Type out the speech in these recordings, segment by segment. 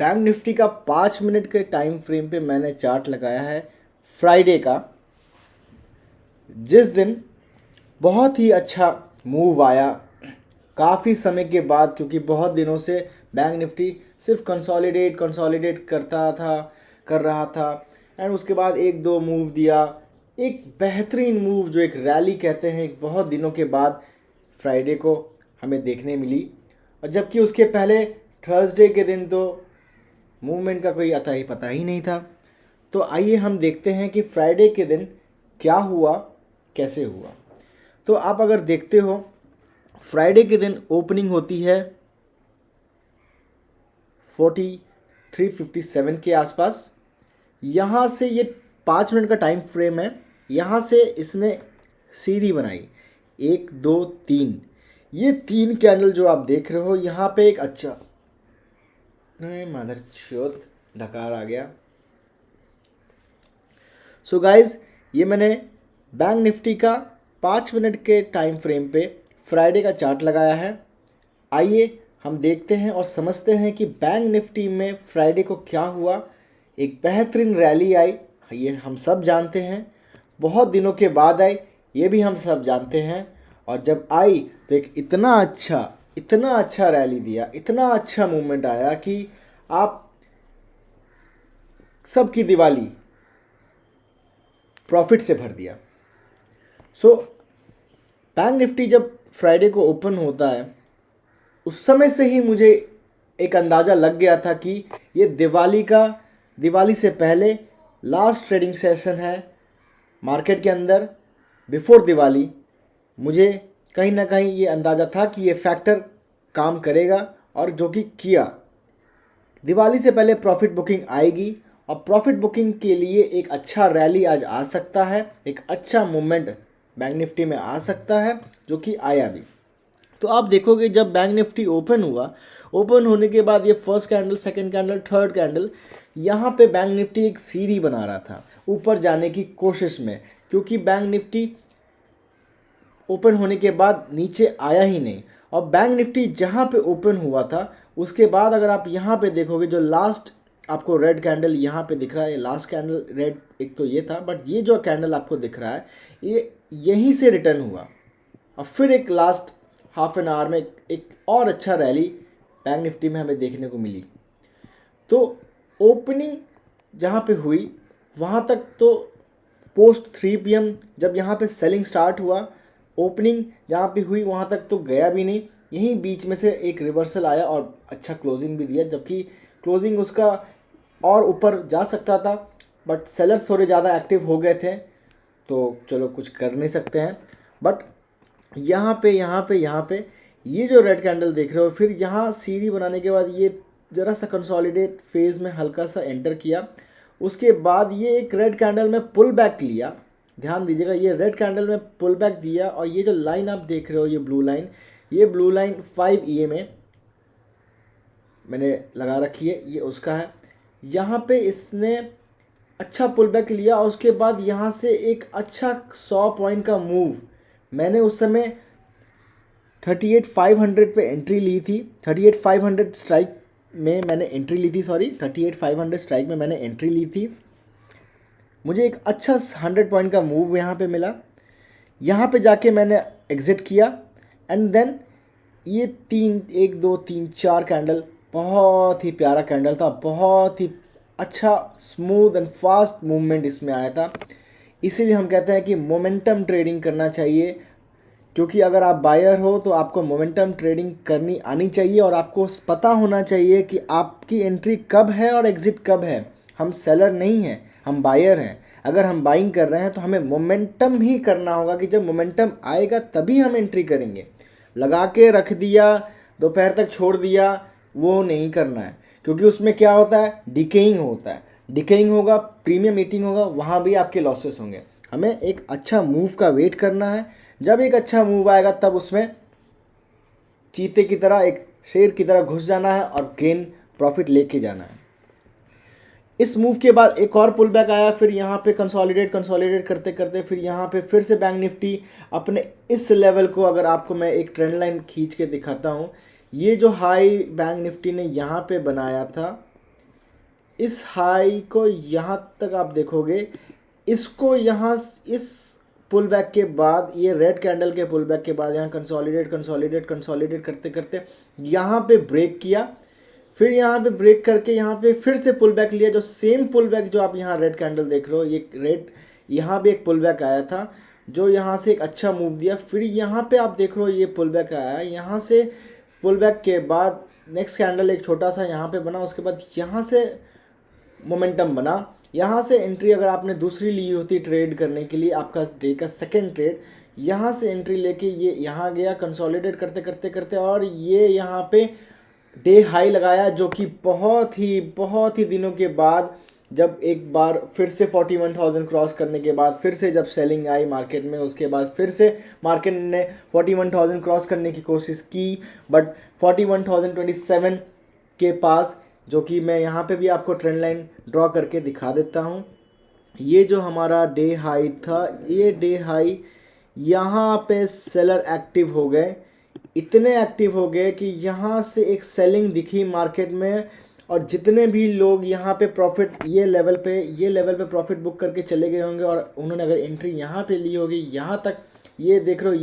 Bank Nifty का 5 minute के time frame पे मैंने चार्ट लगाया है फ्राइडे का, जिस दिन बहुत ही अच्छा मूव आया काफ़ी समय के बाद, क्योंकि बहुत दिनों से बैंक निफ्टी सिर्फ कंसोलिडेट कर रहा था। एंड उसके बाद एक दो मूव दिया, एक बेहतरीन मूव जो एक रैली कहते हैं, एक बहुत दिनों के बाद फ्राइडे को हमें देखने मिली। और जबकि उसके पहले थर्सडे के दिन तो मूवमेंट का कोई अता ही पता ही नहीं था। तो आइए हम देखते हैं कि फ्राइडे के दिन क्या हुआ, कैसे हुआ। तो आप अगर देखते हो, फ्राइडे के दिन ओपनिंग होती है 4357 के आसपास। यहाँ से ये 5 मिनट का टाइम फ्रेम है। यहाँ से इसने सीढ़ी बनाई, 1 2 3। ये 3 कैंडल जो आप देख रहे हो, यहाँ पे एक अच्छा मदर चौथ ढकार आ गया। सो गाइज, ये मैंने बैंक निफ्टी का 5 मिनट के टाइम फ्रेम पे फ्राइडे का चार्ट लगाया है। आइए हम देखते हैं और समझते हैं कि बैंक निफ्टी में फ्राइडे को क्या हुआ। एक बेहतरीन रैली आई, ये हम सब जानते हैं। बहुत दिनों के बाद आई, ये भी हम सब जानते हैं। और जब आई तो एक इतना अच्छा रैली दिया, इतना अच्छा मूवमेंट आया कि आप सबकी दिवाली प्रॉफिट से भर दिया। सो बैंक निफ्टी जब फ्राइडे को ओपन होता है, उस समय से ही मुझे एक अंदाज़ा लग गया था कि ये दिवाली से पहले लास्ट ट्रेडिंग सेशन है मार्केट के अंदर बिफोर दिवाली। मुझे कहीं ना कहीं ये अंदाज़ा था कि ये फैक्टर काम करेगा, और जो कि किया। दिवाली से पहले प्रॉफिट बुकिंग आएगी, और प्रॉफिट बुकिंग के लिए एक अच्छा रैली आज आ सकता है, एक अच्छा मूवमेंट बैंक निफ्टी में आ सकता है, जो कि आया भी। तो आप देखोगे जब बैंक निफ्टी ओपन हुआ, ओपन होने के बाद ये first candle, second candle, third candle, यहाँ पे बैंक निफ्टी एक सीढ़ी बना रहा था ऊपर जाने की कोशिश में, क्योंकि बैंक निफ्टी ओपन होने के बाद नीचे आया ही नहीं। और बैंक निफ्टी जहाँ पे ओपन हुआ था, उसके बाद अगर आप यहाँ पे देखोगे, जो लास्ट आपको रेड कैंडल यहाँ पे दिख रहा है, लास्ट कैंडल रेड एक तो ये था, बट ये जो कैंडल आपको दिख रहा है, ये यहीं से रिटर्न हुआ। और फिर एक लास्ट हाफ एन आवर में एक और अच्छा रैली बैंक निफ्टी में हमें देखने को मिली। तो ओपनिंग जहाँ पे हुई वहाँ तक तो पोस्ट 3 PM जब यहाँ पे सेलिंग स्टार्ट हुआ, ओपनिंग जहाँ पे हुई वहाँ तक तो गया भी नहीं। यहीं बीच में से एक रिवर्सल आया और अच्छा क्लोजिंग भी दिया, जबकि क्लोजिंग उसका और ऊपर जा सकता था, बट सेलर्स थोड़े ज़्यादा एक्टिव हो गए थे, तो चलो कुछ कर नहीं सकते हैं। बट यहाँ पे ये जो रेड कैंडल देख रहे हो, फिर यहाँ सीढ़ी बनाने के बाद ये ज़रा सा कंसोलिडेट फेज़ में हल्का सा एंटर किया। उसके बाद ये एक रेड कैंडल में पुल बैक लिया। ध्यान दीजिएगा, ये रेड कैंडल में पुल बैक दिया, और ये जो लाइन आप देख रहे हो, ये ब्लू लाइन 5 EMA मैंने लगा रखी है, ये उसका है। यहाँ पे इसने अच्छा पुल बैक लिया, और उसके बाद यहाँ से एक अच्छा 100 पॉइंट का मूव। मैंने उस समय 38,500 पे एंट्री ली थी, 38,500 स्ट्राइक में मैंने एंट्री ली थी, 38,500 स्ट्राइक में मैंने एंट्री ली थी। मुझे एक अच्छा 100 पॉइंट का मूव यहाँ पे मिला। यहाँ पे जाके मैंने एग्ज़िट किया, एंड देन ये 1 2 3 4 कैंडल, बहुत ही प्यारा कैंडल था, बहुत ही अच्छा स्मूथ एंड फास्ट मूवमेंट इसमें आया था। इसीलिए हम कहते हैं कि मोमेंटम ट्रेडिंग करना चाहिए, क्योंकि अगर आप बायर हो तो आपको मोमेंटम ट्रेडिंग करनी आनी चाहिए, और आपको पता होना चाहिए कि आपकी एंट्री कब है और एग्ज़िट कब है। हम सेलर नहीं हैं, हम बायर हैं। अगर हम बाइंग कर रहे हैं तो हमें मोमेंटम ही करना होगा, कि जब मोमेंटम आएगा तभी हम एंट्री करेंगे। लगा के रख दिया, दोपहर तक छोड़ दिया, वो नहीं करना है, क्योंकि उसमें क्या होता है, डिकेइंग होता है। डिकेइंग होगा, प्रीमियम मीटिंग होगा, वहाँ भी आपके लॉसेस होंगे। हमें एक अच्छा मूव का वेट करना है। जब एक अच्छा मूव आएगा तब उसमें चीते की तरह, एक शेर की तरह घुस जाना है और गेन प्रॉफिट लेके जाना है। इस मूव के बाद एक और पुल बैक आया, फिर यहाँ पे कंसोलिडेट करते करते फिर यहाँ पे फिर से बैंक निफ्टी अपने इस लेवल को, अगर आपको मैं एक ट्रेंड लाइन खींच के दिखाता हूँ, ये जो हाई बैंक निफ्टी ने यहाँ पे बनाया था इस हाई को यहाँ तक आप देखोगे, इसको यहाँ इस पुल बैक के बाद, ये रेड कैंडल के पुल बैक के बाद यहाँ कंसोलिडेट करते करते यहाँ पे ब्रेक किया, फिर यहाँ पे ब्रेक करके यहाँ पे फिर से पुल बैक लिया, जो सेम पुल बैक जो आप यहाँ रेड कैंडल देख रहे हो, ये रेड, यहाँ भी एक पुल बैक आया था जो यहाँ से एक अच्छा मूव दिया, फिर यहाँ पे आप देख रहे हो ये पुल बैक आया, यहाँ से पुल बैक के बाद नेक्स्ट कैंडल एक छोटा सा यहाँ पे बना, उसके बाद यहाँ से मोमेंटम बना, यहाँ से एंट्री अगर आपने दूसरी ली होती ट्रेड करने के लिए, आपका डे का सेकेंड ट्रेड, यहाँ से एंट्री लेके ये यहाँ गया कंसोलिडेट करते करते करते और ये यहाँ पे डे हाई लगाया, जो कि बहुत ही दिनों के बाद जब एक बार फिर से 41,000 क्रॉस करने के बाद फिर से जब सेलिंग आई मार्केट में, उसके बाद फिर से मार्केट ने 41,000 क्रॉस करने की कोशिश की, बट 41,027 के पास, जो कि मैं यहाँ पे भी आपको ट्रेंड लाइन ड्रॉ करके दिखा देता हूँ, ये जो हमारा डे हाई था, ये डे हाई यहाँ पे सेलर एक्टिव हो गए, इतने एक्टिव हो गए कि यहाँ से एक सेलिंग दिखी मार्केट में, और जितने भी लोग यहाँ पे प्रॉफिट ये लेवल पे प्रॉफिट बुक करके चले गए होंगे और उन्होंने अगर एंट्री यहाँ पे ली होगी यहाँ तक, ये देख रहे हो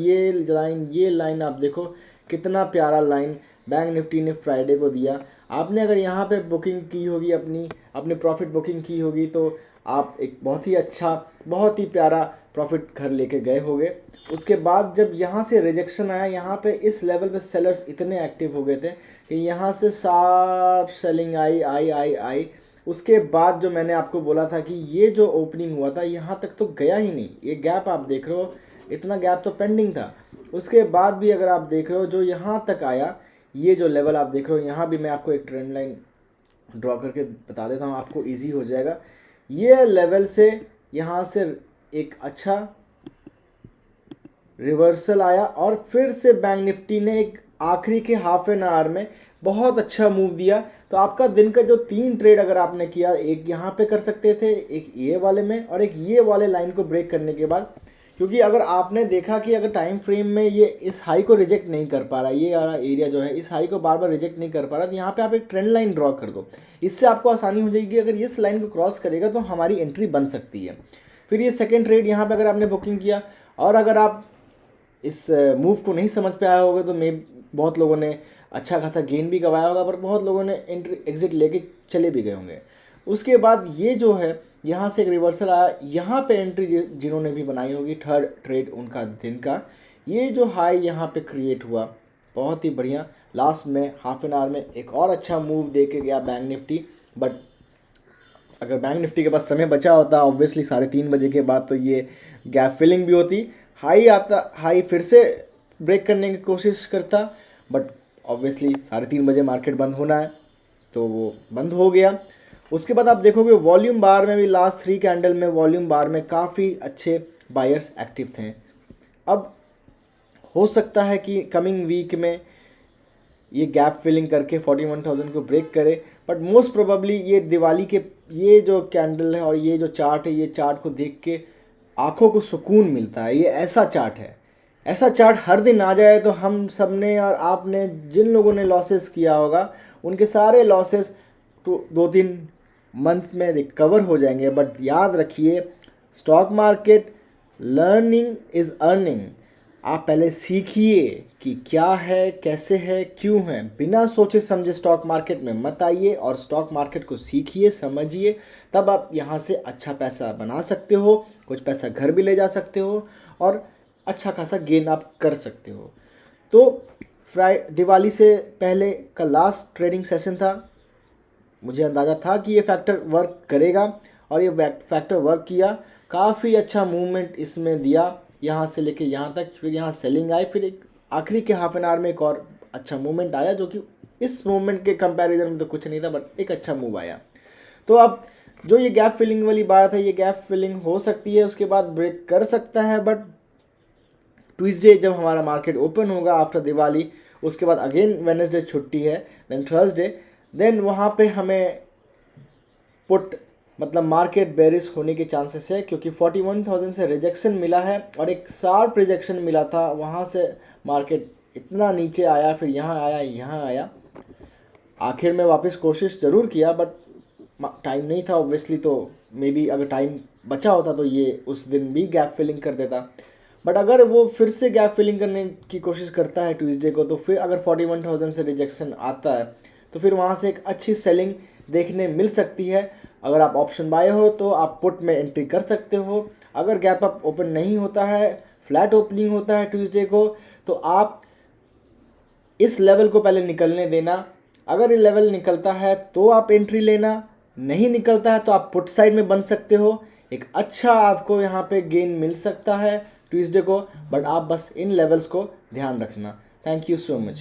ये लाइन आप देखो कितना प्यारा लाइन बैंक निफ्टी ने फ्राइडे को दिया। आपने अगर यहाँ पे बुकिंग की होगी, अपनी प्रॉफिट बुकिंग की होगी, तो आप एक बहुत ही अच्छा, बहुत ही प्यारा प्रॉफिट घर लेके गए होगे। उसके बाद जब यहाँ से रिजेक्शन आया, यहाँ पे इस लेवल पे सेलर्स इतने एक्टिव हो गए थे कि यहाँ से शार्प सेलिंग आई। उसके बाद जो मैंने आपको बोला था कि ये जो ओपनिंग हुआ था यहाँ तक तो गया ही नहीं, ये गैप आप देख रहे हो, इतना गैप तो पेंडिंग था। उसके बाद भी अगर आप देख रहे हो जो यहाँ तक आया, ये जो लेवल आप देख रहे हो, यहाँ भी मैं आपको एक ट्रेंड लाइन ड्रॉ करके बता देता हूँ, आपको ईजी हो जाएगा। ये लेवल से यहाँ से एक अच्छा रिवर्सल आया और फिर से बैंक निफ्टी ने एक आखिरी के हाफ एन आवर में बहुत अच्छा मूव दिया। तो आपका दिन का जो 3 ट्रेड अगर आपने किया, एक यहाँ पे कर सकते थे, एक ये वाले में और एक ये वाले लाइन को ब्रेक करने के बाद, क्योंकि अगर आपने देखा कि अगर टाइम फ्रेम में ये इस हाई को रिजेक्ट नहीं कर पा रहा, ये वाला एरिया जो है इस हाई को बार बार रिजेक्ट नहीं कर पा रहा, तो यहाँ पे आप एक ट्रेंड लाइन ड्रॉ कर दो, इससे आपको आसानी हो जाएगी। अगर इस लाइन को क्रॉस करेगा तो हमारी एंट्री बन सकती है। फिर ये सेकेंड ट्रेड यहाँ पे अगर आपने बुकिंग किया, और अगर आप इस मूव को नहीं समझ पे आया होगा तो बहुत लोगों ने अच्छा खासा गेन भी गवाया होगा, पर बहुत लोगों ने एंट्री एग्जिट लेके चले भी गए होंगे। उसके बाद ये जो है यहाँ से एक रिवर्सल आया, यहाँ पे एंट्री जिन्होंने भी बनाई होगी, थर्ड ट्रेड उनका दिन का, ये जो हाई यहाँ पे क्रिएट हुआ बहुत ही बढ़िया। लास्ट में हाफ एन आवर में एक और अच्छा मूव दे के गया बैंक निफ्टी, बट अगर बैंक निफ्टी के पास समय बचा होता ऑब्वियसली 3:30 बजे के बाद, तो ये गैप फिलिंग भी होती, हाई फिर से ब्रेक करने की कोशिश करता, बट ऑब्वियसली 3:30 बजे मार्केट बंद होना है तो वो बंद हो गया। उसके बाद आप देखोगे वॉल्यूम बार में भी लास्ट 3 कैंडल में वॉल्यूम बार में काफ़ी अच्छे बायर्स एक्टिव थे। अब हो सकता है कि कमिंग वीक में ये गैप फिलिंग करके 41,000 को ब्रेक करे, बट मोस्ट प्रोबेबली ये दिवाली के ये जो कैंडल है और ये जो चार्ट है, ये चार्ट को देख के आंखों को सुकून मिलता है। ये ऐसा चार्ट है, ऐसा चार्ट हर दिन आ जाए तो हम सब ने और आपने जिन लोगों ने लॉसेस किया होगा उनके सारे लॉसेस 2-3 मंथ में रिकवर हो जाएंगे। बट याद रखिए, stock market learning is earning. आप पहले सीखिए कि क्या है, कैसे है, क्यों है। बिना सोचे समझे स्टॉक मार्केट में मत आइए और स्टॉक मार्केट को सीखिए, समझिए, तब आप यहाँ से अच्छा पैसा बना सकते हो, कुछ पैसा घर भी ले जा सकते हो और अच्छा खासा गेन आप कर सकते हो। तो दिवाली से पहले का लास्ट ट्रेडिंग सेशन था, मुझे अंदाज़ा था कि ये फैक्टर वर्क करेगा और ये फैक्टर वर्क किया। काफ़ी अच्छा मूवमेंट इसमें दिया, यहाँ से लेके यहाँ तक, फिर यहाँ सेलिंग आई, फिर एक आखिरी के हाफ एन आवर में एक और अच्छा मूवमेंट आया, जो कि इस मूवमेंट के कंपैरिजन में तो कुछ नहीं था, बट एक अच्छा मूव आया। तो अब जो ये गैप फिलिंग वाली बात है, ये गैप फिलिंग हो सकती है, उसके बाद ब्रेक कर सकता है, बट ट्यूसडे जब हमारा मार्केट ओपन होगा आफ्टर दिवाली, उसके बाद अगेन वेडनेसडे छुट्टी है, देन थर्सडे, देन वहाँ पे हमें पुट मतलब मार्केट बेरिश होने के चांसेस है, क्योंकि 41,000 से रिजेक्शन मिला है और एक शार्प रिजेक्शन मिला था, वहाँ से मार्केट इतना नीचे आया, फिर यहाँ आया, यहाँ आया, आखिर में वापस कोशिश ज़रूर किया, बट टाइम नहीं था ऑब्वियसली, तो मे बी अगर टाइम बचा होता तो ये उस दिन भी गैप फिलिंग कर देता। बट अगर वो फिर से गैप फिलिंग करने की कोशिश करता है ट्यूसडे को, तो फिर अगर 41,000 से रिजेक्शन आता है तो फिर वहाँ से एक अच्छी सेलिंग देखने मिल सकती है। अगर आप ऑप्शन बाय हो तो आप पुट में एंट्री कर सकते हो। अगर गैप अप ओपन नहीं होता है, फ्लैट ओपनिंग होता है ट्यूसडे को, तो आप इस लेवल को पहले निकलने देना। अगर ये लेवल निकलता है तो आप एंट्री लेना, नहीं निकलता है तो आप पुट साइड में बन सकते हो। एक अच्छा आपको यहाँ पे गेन मिल सकता है ट्यूसडे को, बट आप बस इन लेवल्स को ध्यान रखना। Thank you so much.